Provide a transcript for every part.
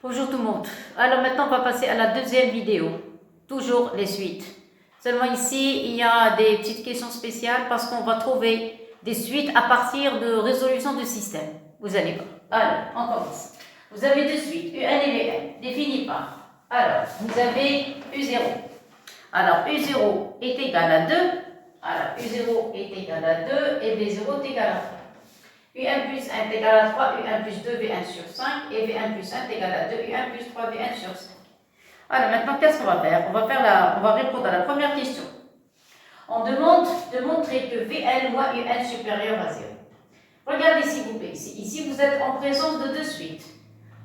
Bonjour tout le monde. Alors maintenant on va passer à la deuxième vidéo. Toujours les suites. Seulement ici il y a des petites questions spéciales parce qu'on va trouver des suites à partir de résolution de système. Vous allez voir. Alors on commence. Vous avez deux suites, UN et VN, définies par. Alors vous avez U0. Alors U0 est égal à 2. Alors U0 est égal à 2 et V0 est égal à 3. U1 plus 1 est égal à 3, U1 plus 2, V1 sur 5, et V1 plus 1 est égal à 2, U1 plus 3, V1 sur 5. Alors maintenant, qu'est-ce qu'on va faire? On va répondre à la première question. On demande de montrer que Vn moins Un supérieur à 0. Regardez s'il vous plaît, ici vous êtes en présence de deux suites.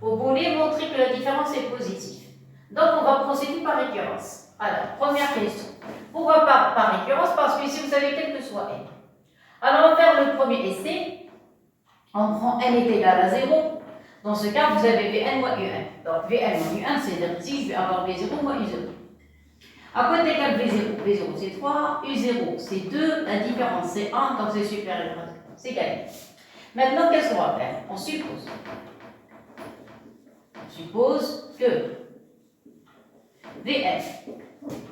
Vous voulez montrer que la différence est positive. Donc on va procéder par récurrence. Alors, première question. Pourquoi par récurrence? Parce que ici vous avez quel que soit n. Alors on va faire le premier essai. On prend n est égal à 0. Dans ce cas, vous avez Vn moins Un. Donc Vn moins Un, c'est-à-dire ici, je vais avoir V0 moins U0. À quoi est égal V0? V0 c'est 3, U0 c'est 2, la différence c'est 1, donc c'est supérieur à 0. C'est gagné. Maintenant, qu'est-ce qu'on va faire? On suppose que Vn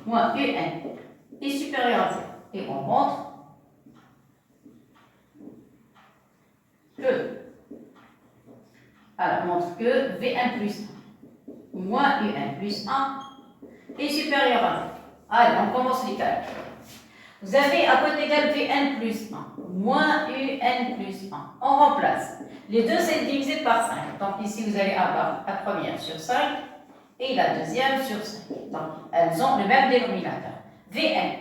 moins Un est supérieur à 0. Et on montre que V1 plus 1 moins Un plus 1 est supérieur à 0. Allez, on commence les calculs. Vous avez à côté égal Vn plus 1 moins Un plus 1. On remplace. Les deux, c'est divisé par 5. Donc ici, vous allez avoir la première sur 5 et la deuxième sur 5. Donc, elles ont le même dénominateur. Vn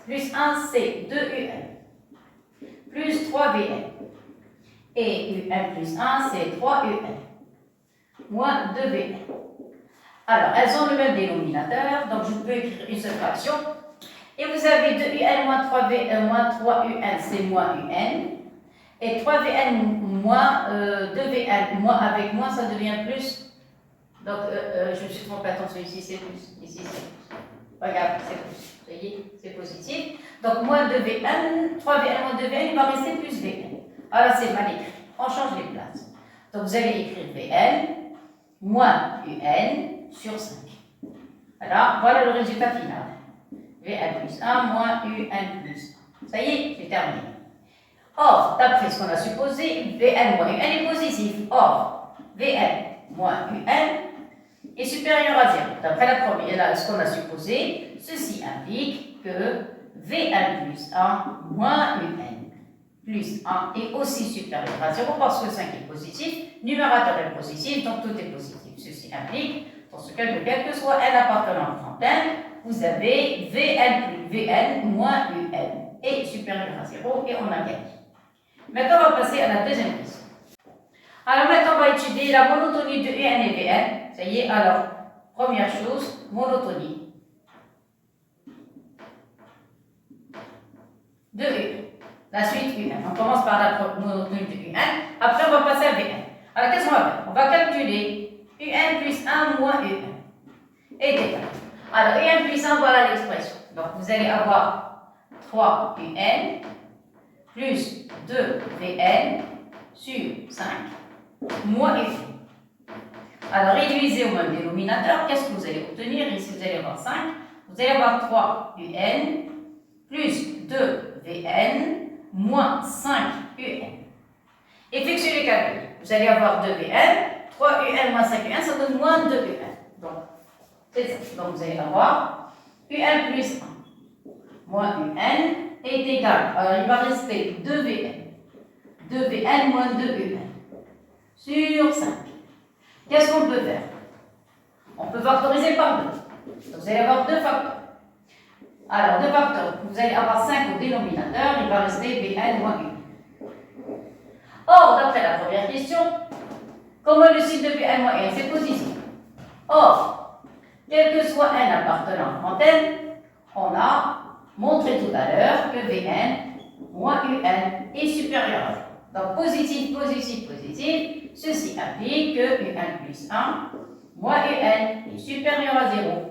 plus 1, c'est 2Un plus 3Vn. Et Un plus 1, c'est 3Un moins 2Vn. Alors, elles ont le même dénominateur, donc je peux écrire une seule fraction. Et vous avez 2Un moins 3Un, c'est moins Un. Et 3Vn moins 2Vn, moins avec moins, ça devient plus. Donc, je me suis trompée, attention, ici c'est plus. Ici c'est plus. Regarde, c'est plus. Vous voyez, c'est positif. Donc, moins 2Vn, 3Vn moins 2Vn, il va rester plus Vn. Alors, c'est mal écrit. On change les places. Donc, vous allez écrire Vn moins Un sur 5. Alors, voilà le résultat final. Vn plus 1 moins Un plus 1. Ça y est, c'est terminé. Or, d'après ce qu'on a supposé, Vn moins Un est positif. Or, Vn moins Un est supérieur à 0. D'après ce qu'on a supposé, ceci implique que Vn plus 1 moins Un plus 1 est aussi supérieur à 0 parce que 5 est positif, numérateur est positif, donc tout est positif. Ceci implique, dans ce cas, que quel que soit n appartenant au trentaine, vous avez Vn moins Un est supérieur à 0 et on a gagné. Maintenant, on va passer à la deuxième question. Alors maintenant, on va étudier la monotonie de Un et Vn. Ça y est, alors, première chose, monotonie de Un. La suite Un. On commence par la monotonie de Un. Après, on va passer à Vn. Alors, qu'est-ce qu'on va faire? On va calculer Un plus 1 moins Un est égal. Alors, Un plus 1, voilà l'expression. Donc, vous allez avoir 3Un plus 2Vn sur 5 moins Un. Alors, réduisez au même dénominateur. Qu'est-ce que vous allez obtenir? Ici, vous allez avoir 5. Vous allez avoir 3Un plus 2Vn moins 5Un. Effectuez les calculs. Vous allez avoir 2Vn, 3Un moins 5Un, ça donne moins 2Un. Donc, c'est ça. Donc, vous allez avoir Un plus 1 moins Un est égal. Alors, il va rester 2Vn. 2Vn moins 2Un sur 5. Qu'est-ce qu'on peut faire? On peut factoriser par 2. Donc, vous allez avoir deux facteurs. Alors, deux facteurs. Vous allez avoir 5 au dénominateur, il va rester Vn moins 1. Or, d'après la première question, comment le signe de Vn moins 1? C'est positif. Or, quel que soit n appartenant en n, on a montré tout à l'heure que Vn moins Un est supérieur à 0. Donc, positif, positif, positif. Ceci implique que Un plus 1 moins Un est supérieur à 0.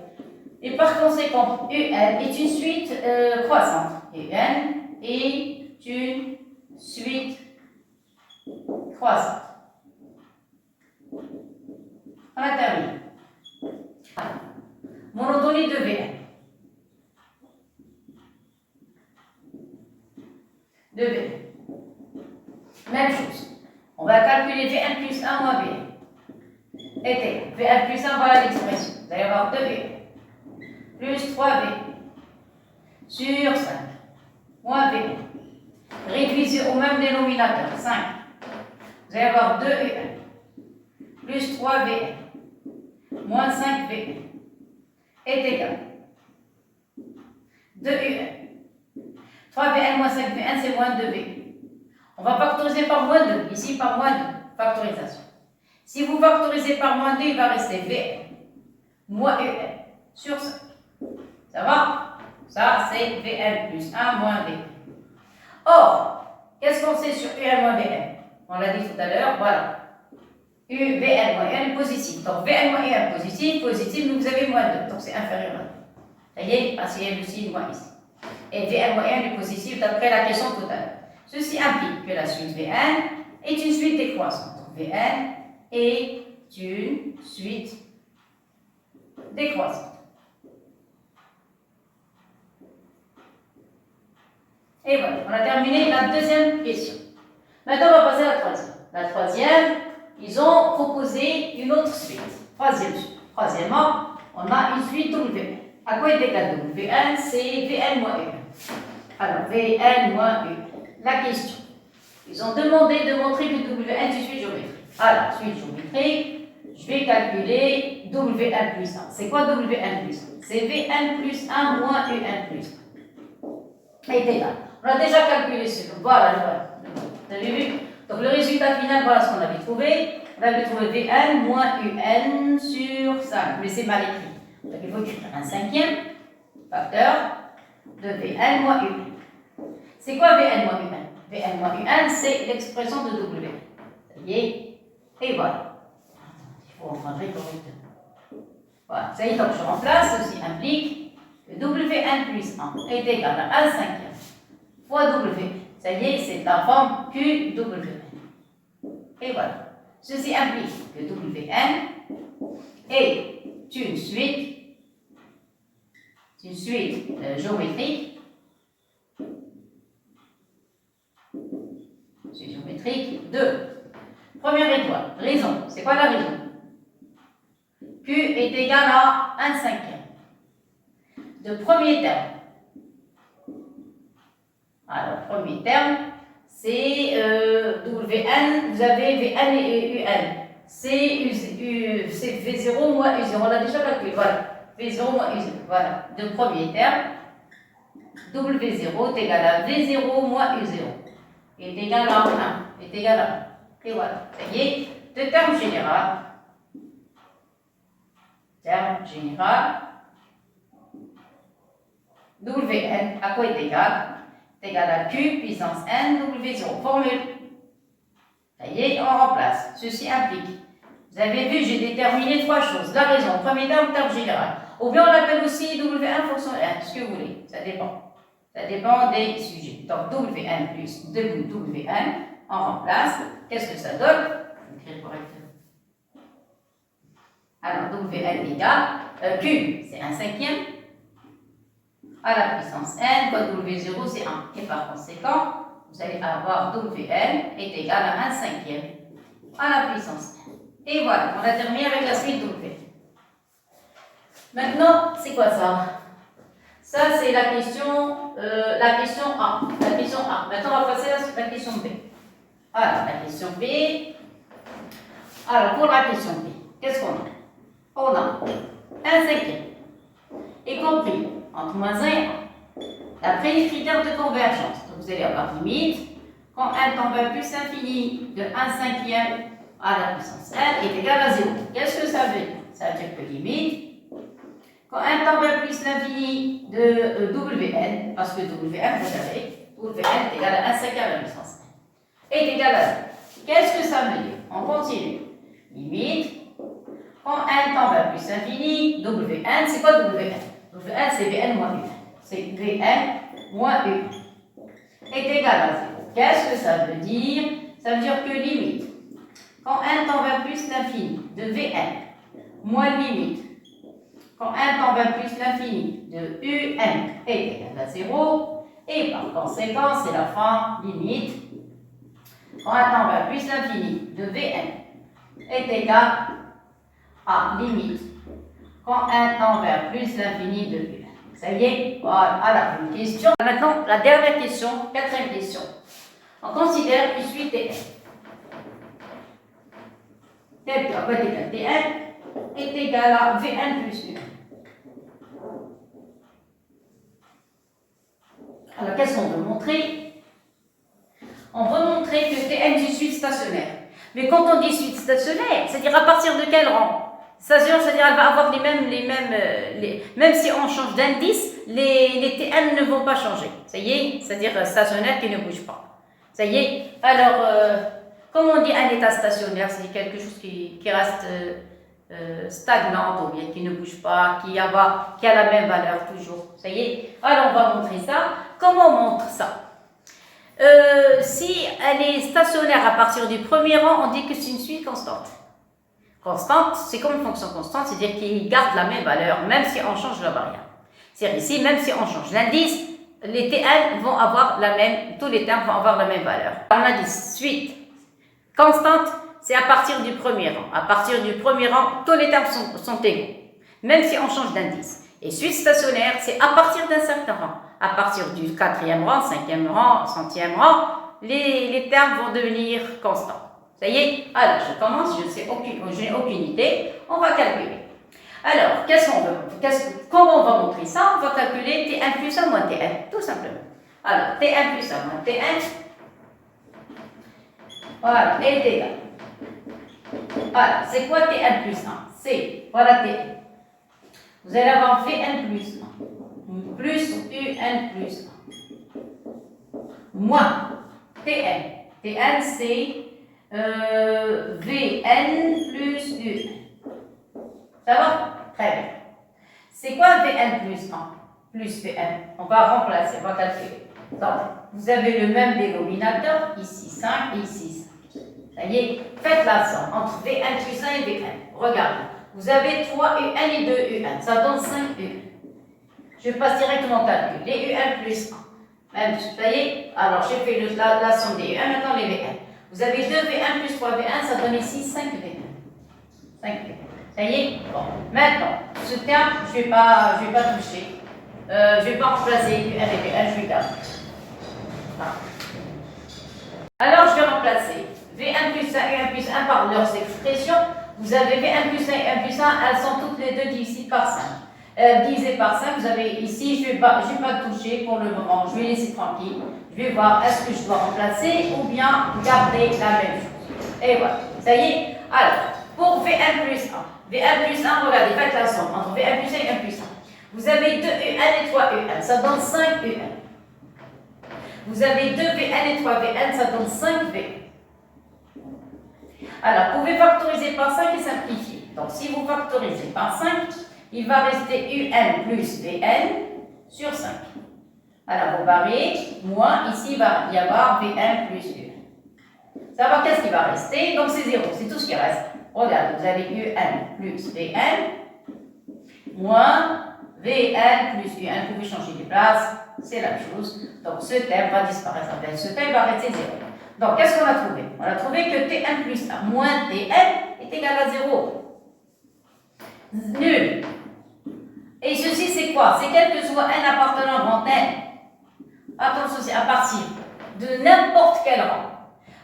Et par conséquent, Un est une suite croissante. Un est une suite croissante. On a terminé. Monotonie de Vn. De Vn. Même chose. On va calculer Vn plus 1 moins Vn. Et Vn plus 1, voilà l'expression. Vous allez avoir 2Vn plus 3Vn sur 5 moins Vn. Réduisez au même dénominateur, 5. Vous allez avoir 2Un plus 3Vn moins 5Vn est égal 2Un. 3Vn moins 5Vn, c'est moins 2Vn. On va factoriser par moins 2, ici par moins 2, factorisation. Si vous factorisez par moins 2, il va rester Vn moins Un sur 5. Ça va? Ça, c'est Vn plus 1 moins Vn. Or, qu'est-ce qu'on sait sur Un moins Vn? On l'a dit tout à l'heure, voilà. Vn moins 1 est positif. Donc, Vn moins 1 positif, positif, donc vous avez moins 2. Donc, c'est inférieur à 2. Ça y est, parce qu'il y a aussi moins ici. Et Vn moins 1 est positif d'après la question tout à l'heure. Ceci implique que la suite Vn est une suite décroissante. Donc, Vn est une suite décroissante. Et voilà, on a terminé la deuxième question. Maintenant, on va passer à la troisième. La troisième, ils ont proposé une autre suite. Troisième suite. Troisièmement, on a une suite Wn. À quoi est égal Wn? C'est Vn moins 1. Alors, Vn moins 1. La question. Ils ont demandé de montrer que Wn est une suite géométrique. Alors, suite géométrique, je vais calculer Wn plus 1. C'est quoi Wn plus 1? C'est Vn plus 1 moins Un plus 1. Est égal. On a déjà calculé ce. Voilà. Vous avez vu? Donc le résultat final, voilà ce qu'on avait trouvé. On avait trouvé Vn moins Un sur 5. Mais c'est mal écrit. Donc il faut écrire un cinquième facteur de Vn moins Un. C'est quoi Vn moins Un? Vn moins Un, c'est l'expression de W. Ça y est. Et voilà. Il faut encadrer correctement. Voilà. Ça y est, donc je remplace. Ceci implique que Wn plus 1 est égal à 1 cinquième fois W. Ça y est, c'est la forme QWN. Et voilà. Ceci implique que WN est une suite géométrique. Suite géométrique de première étoile. Raison. C'est quoi la raison? Q est égal à 1 cinquième de premier terme. Alors, premier terme, c'est Wn, vous avez Vn et Un. C'est V0 moins U0, on l'a déjà calculé, voilà. V0 moins U0, voilà. De premier terme, W0 est égal à V0 moins U0. Est égal à 1, est égal à 1. Et voilà, ça y est, de terme général. Terme général. Wn, à quoi est égal? Est égal à Q puissance N W0. Formule. Ça y est, on remplace. Ceci implique. Vous avez vu, j'ai déterminé trois choses. La raison, premier terme, terme général. Ou bien on l'appelle aussi W1 fonction N, ce que vous voulez. Ça dépend. Ça dépend des sujets. Donc W1 plus 2 W1, on remplace. Qu'est-ce que ça donne? Je vais écrire correctement. Alors W1 égale Q, c'est 1 cinquième. À la puissance n, quoi W0 c'est 1. Et par conséquent, vous allez avoir Wn est égal à 1 cinquième à la puissance n. Et voilà, on a terminé avec la suite Wn. Maintenant, c'est quoi ça? Ça, c'est la question A. La question A. Maintenant, on va passer à la question B. Alors, la question B. Alors, pour la question B, qu'est-ce qu'on a? On a 1 cinquième, y compris entre moins 1 et 1. D'après les critères de convergence, donc vous allez avoir limite, quand n tend vers plus l'infini de 1 cinquième à la puissance n est égal à 0. Qu'est-ce que ça veut dire? Ça veut dire que limite, quand n tend vers plus l'infini de Wn, parce que Wn, vous savez, Wn est égal à 1 cinquième à la puissance n, est égal à 0. Qu'est-ce que ça veut dire? On continue. Limite, quand n tend vers plus l'infini, Wn, c'est quoi Wn? Wn, c'est Vn moins U. C'est Vn moins U. Est égal à 0. Qu'est-ce que ça veut dire? Ça veut dire que limite, quand n tend vers plus l'infini de Vn moins limite. Quand 1 tend vers plus l'infini de un est égal à 0, et par conséquent, c'est la fin limite. Quand 1 tend vers plus l'infini de Vn est égal à limite. Quand 1 tend vers plus l'infini de Un. Ça y est, voilà une question. Maintenant, la dernière question, quatrième question. On considère une suite Tn. Tel que Tn est égal à Vn plus 1. Alors, qu'est-ce qu'on veut montrer? On veut montrer que Tn est une suite stationnaire. Mais quand on dit suite stationnaire, c'est-à-dire à partir de quel rang? Stationnaire, c'est-à-dire qu'elle va avoir même si on change d'indice, les Tn ne vont pas changer. Ça y est, c'est-à-dire stationnaire qui ne bouge pas. Ça y est. Alors, comme on dit un état stationnaire, c'est quelque chose qui reste stagnante ou bien qui ne bouge pas, qui a la même valeur toujours. Ça y est. Alors, on va montrer ça. Comment on montre ça? Si elle est stationnaire à partir du premier rang, on dit que c'est une suite constante. Constante, c'est comme une fonction constante, c'est-à-dire qu'il garde la même valeur, même si on change la variable. C'est-à-dire ici, même si on change l'indice, les Tn vont avoir tous les termes vont avoir la même valeur. On a dit suite constante, c'est à partir du premier rang. À partir du premier rang, tous les termes sont égaux, même si on change d'indice. Et suite stationnaire, c'est à partir d'un certain rang. À partir du quatrième rang, cinquième rang, centième rang, les termes vont devenir constants. Ça y est, alors je commence, je n'ai aucune idée, on va calculer. Alors, comment on va montrer ça? On va calculer T1 plus 1 moins Tn, tout simplement. Alors, T1 plus 1 moins Tn, voilà, est égal. Voilà, c'est quoi Tn plus 1? C'est, voilà Tn. Vous allez avoir Vn plus 1, plus Un plus 1, moins Tn. Tn, c'est Vn plus Un. Ça va? Très bien. C'est quoi Vn plus 1 plus Vn? On va remplacer, on va calculer. Donc, vous avez le même dénominateur, ici 5 et ici 5. Ça y est, faites la somme entre Vn plus 1 et Vn. Regardez, vous avez 3 Un et 2 Un, ça donne 5 Un. Je passe directement au calcul. Les Un plus 1. Même, ça y est, alors j'ai fait la somme des Un, maintenant les Vn. Vous avez 2 V1 plus 3 V1, ça donne ici 5 V1. 5 V1. Ça y est? Bon. Maintenant, ce terme, je ne vais pas toucher. Je ne vais pas remplacer U1 et V1, je vais garder. Voilà. Alors, je vais remplacer V1 plus 1 et 1 plus 1 par leurs expressions. Vous avez V1 plus 1 et 1 plus 1, elles sont toutes les deux divisées par 5. Divisé par 5, vous avez ici, je vais pas toucher pour le moment, je vais laisser tranquille. Je vais voir est-ce que je dois remplacer ou bien garder la même chose. Et voilà, ça y est. Alors, pour V1 plus 1, V1 plus 1, regardez, faites la somme entre V1 plus 1 et 1 plus 1. Vous avez 2 U1 et 3 U1, ça donne 5 U1. Vous avez 2 V1 et 3 V1, ça donne 5 V1. Alors, vous pouvez factoriser par 5 et simplifier. Donc, si vous factorisez par 5, il va rester Un plus Vn sur 5. Alors, vous variez, moins, ici, il va y avoir Vn plus Un. Ça va, qu'est-ce qui va rester? Donc, c'est 0, c'est tout ce qui reste. Regardez, vous avez Un plus Vn, moins Vn plus Un. Vous pouvez changer de place, c'est la même chose. Donc, ce terme va disparaître. Ce terme va rester 0. Donc, qu'est-ce qu'on a trouvé? On a trouvé que T1 plus 1 moins Tn est égal à 0. Nul. Et ceci, c'est quoi? C'est quel que soit n appartenant à grand N. Attention, c'est à partir de n'importe quel rang.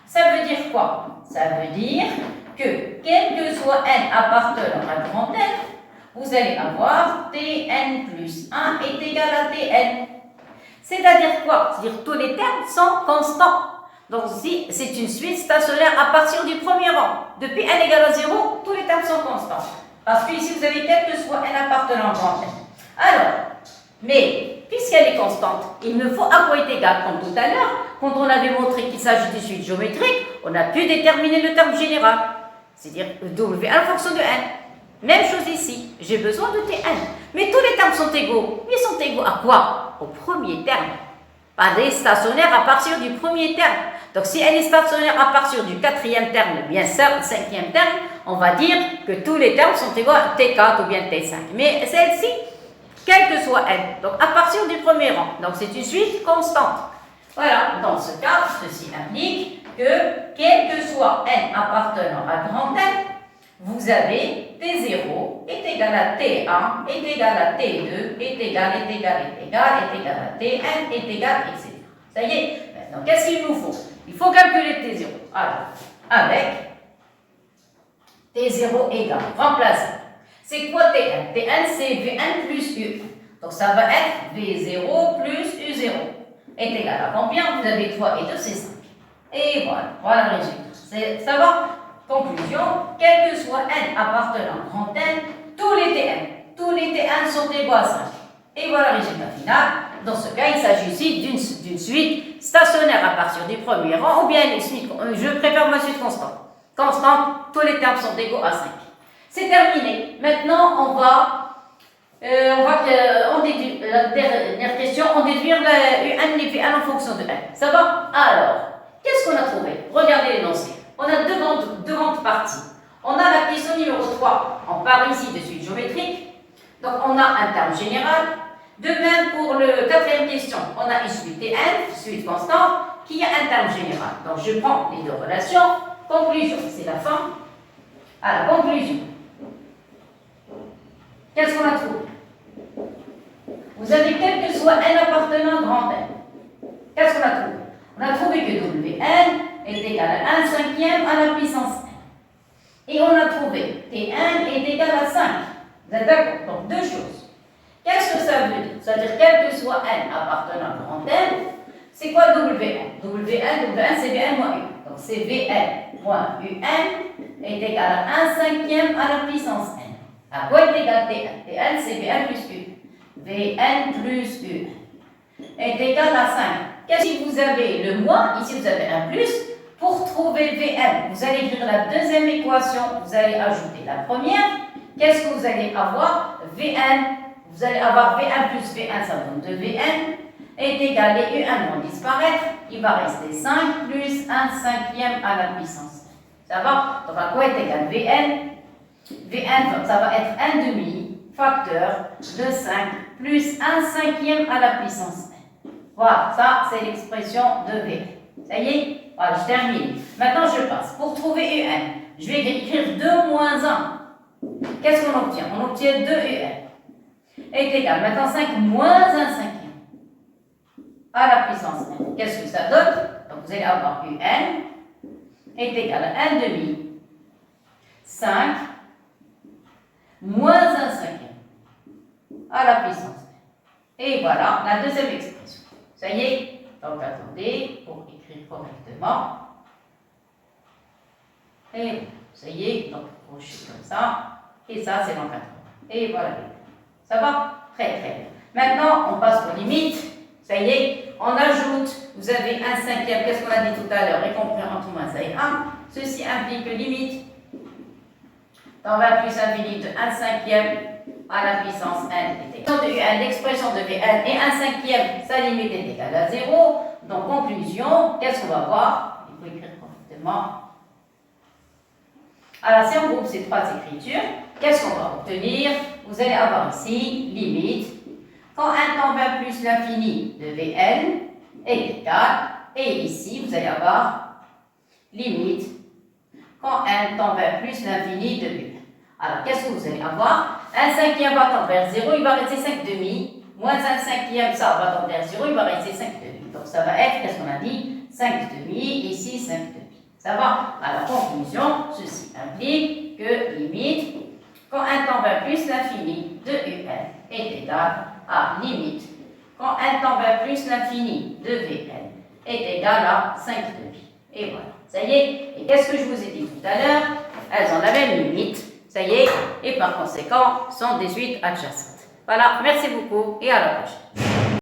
Ça veut dire quoi? Ça veut dire que quel que soit n appartenant à grand N, vous allez avoir Tn plus 1 est égal à Tn. C'est-à-dire quoi? C'est-à-dire tous les termes sont constants. Donc si c'est une suite stationnaire à partir du premier rang, depuis n égale à 0, tous les termes sont constants. Parce que ici vous avez quel que soit n appartenant à grand N. Alors, mais puisqu'elle est constante, il me faut à quoi est égal, comme tout à l'heure, quand on avait montré qu'il s'agit d'une suite géométrique, on a pu déterminer le terme général, c'est-à-dire W en fonction de n. Même chose ici, j'ai besoin de Tn. Mais tous les termes sont égaux. Ils sont égaux à quoi? Au premier terme. Pas des stationnaires à partir du premier terme. Donc si elle est stationnaire à partir du quatrième terme, bien sûr, cinquième terme, on va dire que tous les termes sont égaux à T4 ou bien T5. Mais celle-ci, quelle que soit n, donc à partir du premier rang, donc c'est une suite constante. Voilà, dans ce cas, ceci implique que quel que soit n appartenant à grand n, vous avez T0 est égal à T1, est égal à T2, est égal à Tn, est égal, etc. Ça y est, maintenant, qu'est-ce qu'il nous faut? Il faut calculer T0. Alors, avec T0 égale, remplacer. C'est quoi Tn? Tn, c'est Vn plus U. Donc, ça va être V0 plus U0. Est égal à combien? Vous avez 3 et 2, c'est 5. Et voilà le résultat. Ça va? Conclusion, quel que soit n appartenant à grand n, tous les Tn sont égaux à 5. Et voilà le résultat final. Dans ce cas, il s'agit ici d'une suite stationnaire à partir du premier rang, ou bien une suite, je préfère ma suite constante. Constante, tous les termes sont égaux à 5. C'est terminé. Maintenant, on déduit, la dernière question, on déduire un et Vn en fonction de n. Ça va? Alors, qu'est-ce qu'on a trouvé? Regardez l'énoncé. On a deux grandes parties. On a la question numéro 3. On part ici de suite géométrique. Donc, on a un terme général. De même, pour la quatrième question, on a une suite Tn, suite constante, qui a un terme général. Donc, je prends les deux relations. Conclusion, c'est la fin. À la conclusion. Qu'est-ce qu'on a trouvé? Vous avez quel que soit n appartenant à grand n. Qu'est-ce qu'on a trouvé? On a trouvé que Wn est égal à 1 cinquième à la puissance n. Et on a trouvé Tn est égal à 5. Vous êtes d'accord? Donc, deux choses. Qu'est-ce que ça veut dire? Ça veut dire quel que soit n appartenant à grand n, c'est quoi Wn? Wn, c'est Vn moins U. Donc, c'est Vn moins Un est égal à 1 cinquième à la puissance n. À quoi est égal Tn? Tn, c'est Vn plus U. Vn plus U est égal à 5. Qu'est-ce que vous avez le moins? Ici, vous avez un plus. Pour trouver Vn, vous allez écrire la deuxième équation, vous allez ajouter la première. Qu'est-ce que vous allez avoir? Vn, vous allez avoir Vn plus Vn, ça donne 2Vn, est égal à U1 vont disparaître. Il va rester 5 plus 1 cinquième à la puissance. Ça va? Donc, à quoi est égal Vn? Vn, ça va être 1 demi facteur de 5 plus 1 cinquième à la puissance n. Voilà, ça c'est l'expression de Vn. Ça y est? Voilà, je termine. Maintenant je passe. Pour trouver Un, je vais écrire 2 moins 1. Qu'est-ce qu'on obtient? On obtient 2 Un. Est égal, maintenant 5 moins 1 cinquième à la puissance n. Qu'est-ce que ça donne? Donc vous allez avoir Un est égal à 1 demi 5 moins 1 cinquième à la puissance n. Et voilà la deuxième expression. Ça y est? Donc attendez pour écrire correctement. Et ça y est, donc crochet comme ça. Et ça c'est l'encadrement. Et voilà. Ça va? Très très bien. Maintenant on passe aux limites. Ça y est, on ajoute, vous avez 1 cinquième, qu'est-ce qu'on a dit tout à l'heure, y compris entre moins ça et 1. Ceci implique que limite dans 20 plus infini de 1 cinquième à la puissance n est égale à l'expression de Vn et 1 cinquième, sa limite est égale à 0. Donc, conclusion, qu'est-ce qu'on va voir? Il faut écrire correctement. Alors, si on groupe ces trois écritures, qu'est-ce qu'on va obtenir? Vous allez avoir ici, limite, quand 1 tend vers plus l'infini de Vn est égal, et ici, vous allez avoir limite, quand 1 tend vers plus l'infini de Vn. Alors, qu'est-ce que vous allez avoir? 1 cinquième va tendre vers 0, il va rester 5 demi. Moins 1 cinquième, ça va tendre vers 0, il va rester 5 demi. Donc, ça va être, qu'est-ce qu'on a dit? 5 demi, ici 5 demi. Ça va? Alors, conclusion, ceci implique que limite, quand 1 tend vers plus l'infini de Un est égal à limite, quand 1 tend vers plus l'infini de Vn est égal à 5 demi. Et voilà. Ça y est. Et qu'est-ce que je vous ai dit tout à l'heure? Elles ont la même limite. Ça y est, et par conséquent, sont des suites adjacentes. Voilà, merci beaucoup et à la prochaine.